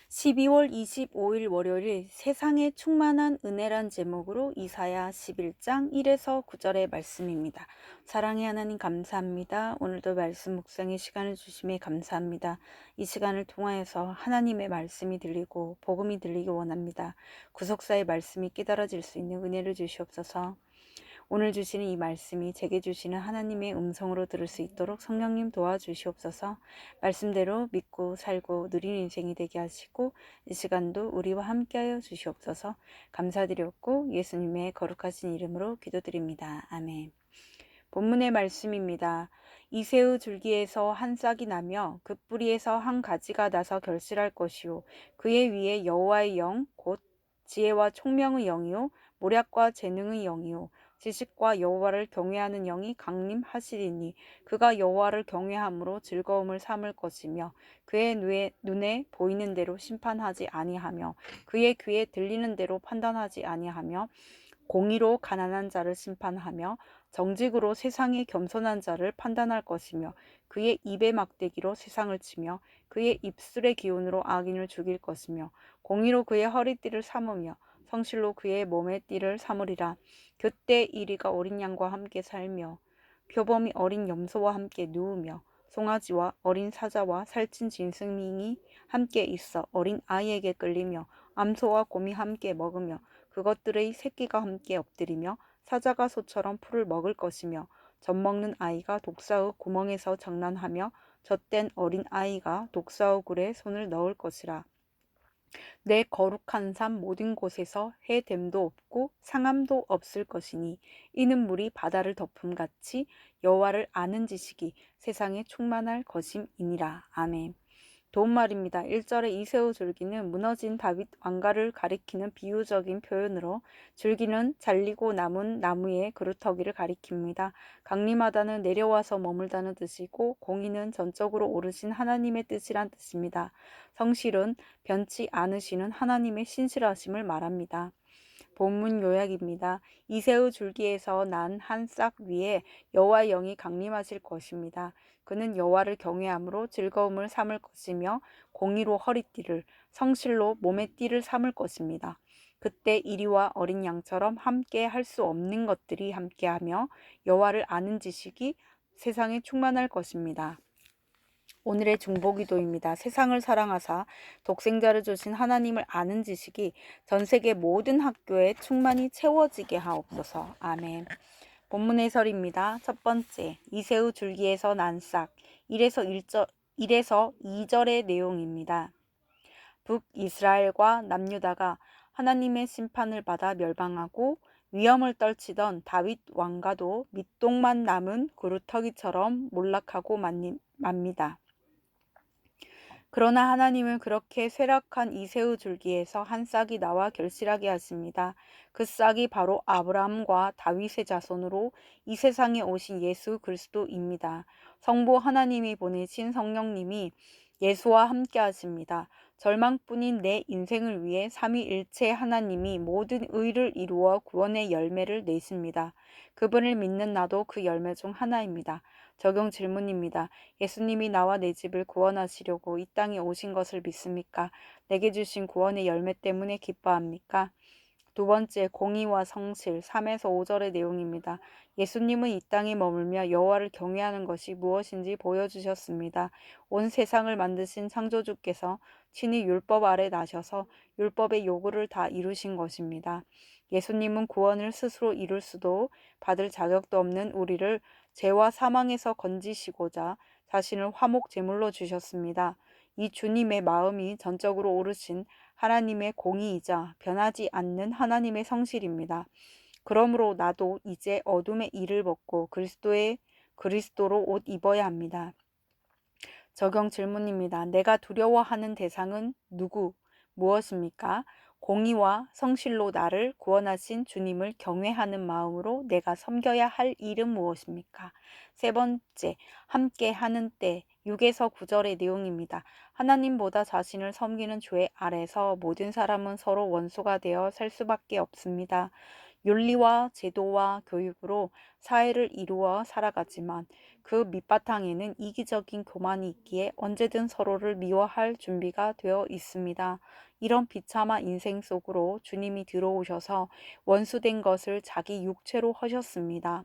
12월 25일 월요일 세상에 충만한 은혜란 제목으로 이사야 11장 1에서 9절의 말씀입니다. 사랑의 하나님 감사합니다. 오늘도 말씀 묵상의 시간을 주심에 감사합니다. 이 시간을 통하여서 하나님의 말씀이 들리고 복음이 들리기 원합니다. 구속사의 말씀이 깨달아질 수 있는 은혜를 주시옵소서. 오늘 주시는 이 말씀이 제게 주시는 하나님의 음성으로 들을 수 있도록 성령님 도와주시옵소서. 말씀대로 믿고 살고 누린 인생이 되게 하시고 이 시간도 우리와 함께하여 주시옵소서. 감사드렸고 예수님의 거룩하신 이름으로 기도드립니다. 아멘. 본문의 말씀입니다. 이새의 줄기에서 한 싹이 나며 그 뿌리에서 한 가지가 나서 결실할 것이요 그의 위에 여호와의 영 곧 지혜와 총명의 영이요 모략과 재능의 영이요 지식과 여호와를 경외하는 영이 강림하시리니 그가 여호와를 경외함으로 즐거움을 삼을 것이며 그의 눈에 보이는 대로 심판하지 아니하며 그의 귀에 들리는 대로 판단하지 아니하며 공의로 가난한 자를 심판하며 정직으로 세상의 겸손한 자를 판단할 것이며 그의 입의 막대기로 세상을 치며 그의 입술의 기운으로 악인을 죽일 것이며 공의로 그의 허리띠를 삼으며 성실로 그의 몸의 띠를 삼으리라. 그때 이리가 어린 양과 함께 살며 표범이 어린 염소와 함께 누우며 송아지와 어린 사자와 살찐 짐승이 함께 있어 어린 아이에게 끌리며 암소와 곰이 함께 먹으며 그것들의 새끼가 함께 엎드리며 사자가 소처럼 풀을 먹을 것이며 젖먹는 아이가 독사의 구멍에서 장난하며 젖된 어린 아이가 독사의 굴에 손을 넣을 것이라. 내 거룩한 삶 모든 곳에서 해됨도 없고 상함도 없을 것이니 이는 물이 바다를 덮음같이 여호와를 아는 지식이 세상에 충만할 것임이니라. 아멘. 도움말입니다. 1절의 이새우 줄기는 무너진 다윗 왕가를 가리키는 비유적인 표현으로 줄기는 잘리고 남은 나무의 그루터기를 가리킵니다. 강림하다는 내려와서 머물다는 뜻이고 공의는 전적으로 오르신 하나님의 뜻이란 뜻입니다. 성실은 변치 않으시는 하나님의 신실하심을 말합니다. 본문 요약입니다. 이새의 줄기에서 난 한 싹 위에 여호와의 영이 강림하실 것입니다. 그는 여호와를 경외함으로 즐거움을 삼을 것이며 공의로 허리띠를 성실로 몸의 띠를 삼을 것입니다. 그때 이리와 어린 양처럼 함께 할 수 없는 것들이 함께하며 여호와를 아는 지식이 세상에 충만할 것입니다. 오늘의 중보기도입니다. 세상을 사랑하사 독생자를 주신 하나님을 아는 지식이 전 세계 모든 학교에 충만히 채워지게 하옵소서. 아멘. 본문 해설입니다. 첫 번째, 이새의 줄기에서 난 싹. 1에서 2절의 내용입니다. 북이스라엘과 남유다가 하나님의 심판을 받아 멸망하고 위험을 떨치던 다윗 왕가도 밑동만 남은 그루터기처럼 몰락하고 맙니다. 그러나 하나님은 그렇게 쇠락한 이새의 줄기에서 한 싹이 나와 결실하게 하십니다. 그 싹이 바로 아브라함과 다윗의 자손으로 이 세상에 오신 예수 그리스도입니다. 성부 하나님이 보내신 성령님이 예수와 함께 하십니다. 절망뿐인 내 인생을 위해 삼위일체 하나님이 모든 의를 이루어 구원의 열매를 내십니다. 그분을 믿는 나도 그 열매 중 하나입니다. 적용 질문입니다. 예수님이 나와 내 집을 구원하시려고 이 땅에 오신 것을 믿습니까? 내게 주신 구원의 열매 때문에 기뻐합니까? 두 번째, 공의와 성실 3에서 5절의 내용입니다. 예수님은 이 땅에 머물며 여호와를 경외하는 것이 무엇인지 보여주셨습니다. 온 세상을 만드신 창조주께서 친히 율법 아래 나셔서 율법의 요구를 다 이루신 것입니다. 예수님은 구원을 스스로 이룰 수도 받을 자격도 없는 우리를 죄와 사망에서 건지시고자 자신을 화목 제물로 주셨습니다. 이 주님의 마음이 전적으로 오르신 하나님의 공의이자 변하지 않는 하나님의 성실입니다. 그러므로 나도 이제 어둠의 일을 벗고 그리스도로 옷 입어야 합니다. 적용 질문입니다. 내가 두려워하는 대상은 무엇입니까? 공의와 성실로 나를 구원하신 주님을 경외하는 마음으로 내가 섬겨야 할 일은 무엇입니까? 세 번째, 함께 하는 때 6에서 9절의 내용입니다. 하나님보다 자신을 섬기는 죄 아래서 모든 사람은 서로 원수가 되어 살 수밖에 없습니다. 윤리와 제도와 교육으로 사회를 이루어 살아가지만 그 밑바탕에는 이기적인 교만이 있기에 언제든 서로를 미워할 준비가 되어 있습니다. 이런 비참한 인생 속으로 주님이 들어오셔서 원수된 것을 자기 육체로 하셨습니다.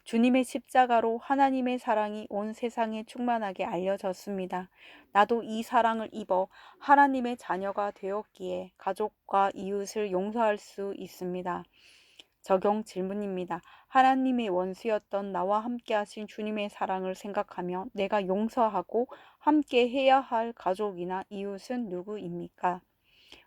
주님의 십자가로 하나님의 사랑이 온 세상에 충만하게 알려졌습니다. 나도 이 사랑을 입어 하나님의 자녀가 되었기에 가족과 이웃을 용서할 수 있습니다. 적용 질문입니다. 하나님의 원수였던 나와 함께 하신 주님의 사랑을 생각하며 내가 용서하고 함께 해야 할 가족이나 이웃은 누구입니까?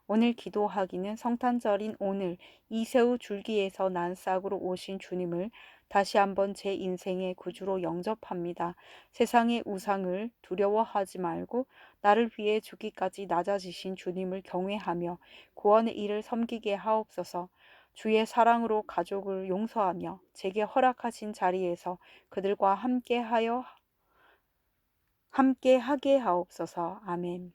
오늘 기도하기는 성탄절인 오늘 이새우 줄기에서 난 싹으로 오신 주님을 다시 한번 제 인생의 구주로 영접합니다. 세상의 우상을 두려워하지 말고 나를 위해 죽기까지 낮아지신 주님을 경외하며 구원의 일을 섬기게 하옵소서. 주의 사랑으로 가족을 용서하며 제게 허락하신 자리에서 그들과 함께 하게 하옵소서. 아멘.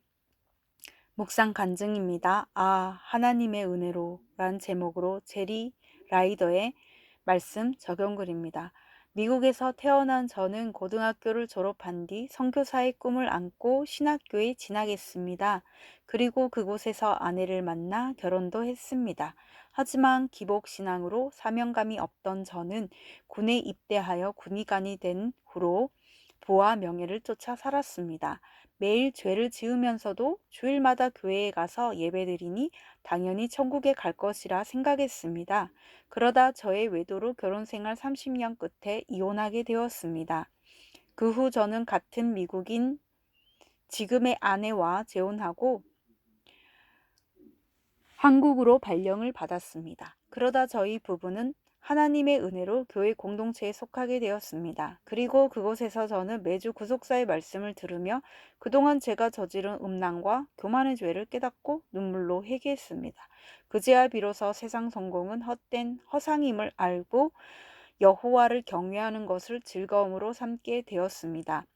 묵상 간증입니다. 하나님의 은혜로 란 제목으로 제리 라이더의 말씀 적용글입니다. 미국에서 태어난 저는 고등학교를 졸업한 뒤 선교사의 꿈을 안고 신학교에 진학했습니다. 그리고 그곳에서 아내를 만나 결혼도 했습니다. 하지만 기복신앙으로 사명감이 없던 저는 군에 입대하여 군의관이 된 후로 부와 명예를 쫓아 살았습니다. 매일 죄를 지으면서도 주일마다 교회에 가서 예배드리니 당연히 천국에 갈 것이라 생각했습니다. 그러다 저의 외도로 결혼생활 30년 끝에 이혼하게 되었습니다. 그 후 저는 같은 미국인 지금의 아내와 재혼하고 한국으로 발령을 받았습니다. 그러다 저희 부부는 하나님의 은혜로 교회 공동체에 속하게 되었습니다. 그리고 그곳에서 저는 매주 구속사의 말씀을 들으며 그동안 제가 저지른 음란과 교만의 죄를 깨닫고 눈물로 회개했습니다. 그제야 비로소 세상 성공은 헛된 허상임을 알고 여호와를 경외하는 것을 즐거움으로 삼게 되었습니다.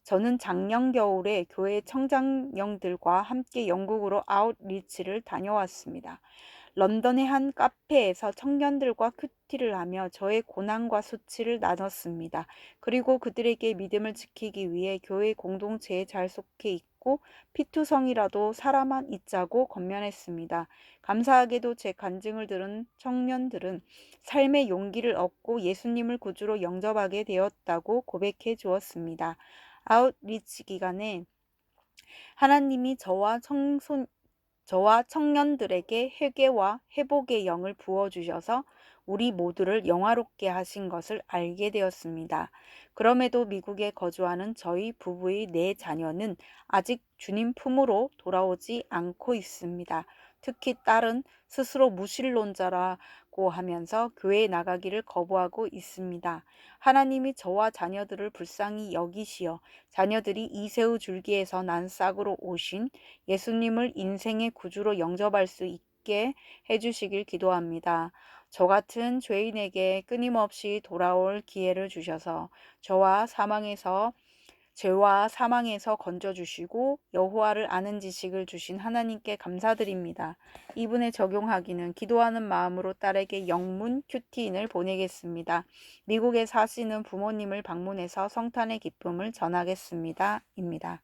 저는 작년 겨울에 교회 청장령들과 함께 영국으로 아웃리치를 다녀왔습니다. 런던의 한 카페에서 청년들과 큐티를 하며 저의 고난과 수치를 나눴습니다. 그리고 그들에게 믿음을 지키기 위해 교회 공동체에 잘 속해 있고 피투성이라도 살아만 있자고 권면했습니다. 감사하게도 제 간증을 들은 청년들은 삶의 용기를 얻고 예수님을 구주로 영접하게 되었다고 고백해 주었습니다. 아웃리치 기간에 하나님이 저와 청년들에게 회개와 회복의 영을 부어주셔서 우리 모두를 영화롭게 하신 것을 알게 되었습니다. 그럼에도 미국에 거주하는 저희 부부의 4자녀는 아직 주님 품으로 돌아오지 않고 있습니다. 특히 딸은 스스로 무신론자라고 하면서 교회에 나가기를 거부하고 있습니다. 하나님이 저와 자녀들을 불쌍히 여기시어 자녀들이 이새우 줄기에서 난 싹으로 오신 예수님을 인생의 구주로 영접할 수 있게 해주시길 기도합니다. 저 같은 죄인에게 끊임없이 돌아올 기회를 주셔서 죄와 사망에서 건져주시고 여호와를 아는 지식을 주신 하나님께 감사드립니다. 이분에 적용하기는 기도하는 마음으로 딸에게 영문 큐티인을 보내겠습니다. 미국에 사시는 부모님을 방문해서 성탄의 기쁨을 전하겠습니다. 입니다.